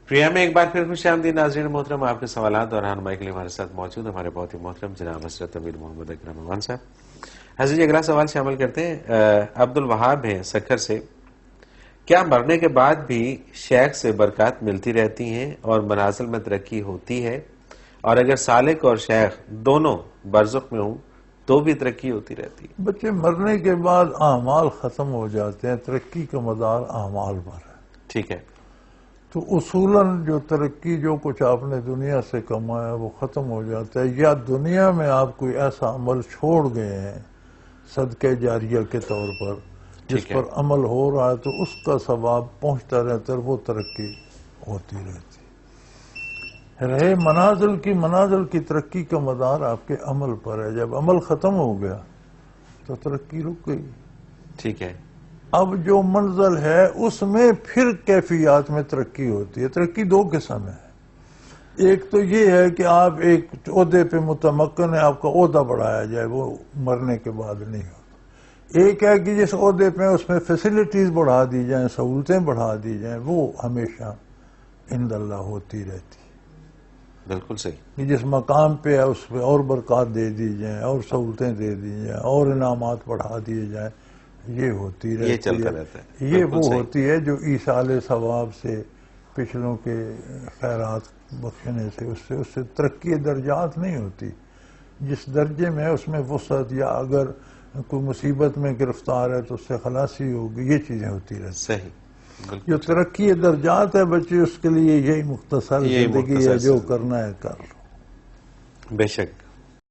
Programme میں ایک بار پھر خوش آمدید ناظرین محترم. آپ کے سوالات اور رہنمائی کے لیے ہمارے ساتھ موجود ہمارے بہت ہی محترم جناب حضرت امیر محمد اکرم افغان صاحب. حضرت جی اگلا سوال شامل کرتے ہیں. عبد الوہاب ہیں سکھر سے. کیا مرنے کے بعد بھی شیخ سے برکات ملتی رہتی ہیں اور منازل میں ترقی ہوتی ہے؟ اور اگر سالک اور شیخ دونوں برزخ میں ہوں تو بھی ترقی ہوتی رہتی ہے؟ بچے مرنے کے بعد اعمال ختم ہو جاتے ہیں، ترقی کا مدار اعمال پر ہے. ٹھیک ہے. تو اصولاً جو ترقی جو کچھ آپ نے دنیا سے کمایا وہ ختم ہو جاتا ہے، یا دنیا میں آپ کوئی ایسا عمل چھوڑ گئے ہیں صدقہ جاریہ کے طور پر جس پر عمل ہو رہا ہے تو اس کا ثواب پہنچتا رہتا ہے، وہ ترقی ہوتی رہتی رہے. منازل کی ترقی کا مدار آپ کے عمل پر ہے. جب عمل ختم ہو گیا تو ترقی رک گئی. ٹھیک ہے. اب جو منزل ہے اس میں پھر کیفیات میں ترقی ہوتی ہے. ترقی دو قسم ہے. ایک تو یہ ہے کہ آپ ایک عہدے پہ متمکن ہے، آپ کا عہدہ بڑھایا جائے، وہ مرنے کے بعد نہیں ہوتا. ایک ہے کہ جس عہدے پہ اس میں فیسلٹیز بڑھا دی جائیں، سہولتیں بڑھا دی جائیں، وہ ہمیشہ عند اللہ ہوتی رہتی. بالکل صحیح. کہ جس مقام پہ ہے اس پہ اور برکات دے دی جائیں، اور سہولتیں دے دی جائیں، اور انعامات بڑھا دیے جائیں، یہ ہوتی رہتی ہے. یہ چلتا رہتا ہے. یہ وہ ہوتی ہے جو ایصال ثواب سے، پچھلوں کے خیرات بخشنے سے، اس سے ترقی درجات نہیں ہوتی. جس درجے میں اس میں وسعت، یا اگر کوئی مصیبت میں گرفتار ہے تو اس سے خلاصی ہوگی، یہ چیزیں ہوتی رہتی. صحیح. جو ترقی درجات ہے بچے، اس کے لیے یہی مختصر زندگی ہے، جو کرنا ہے کر لو. بے شک.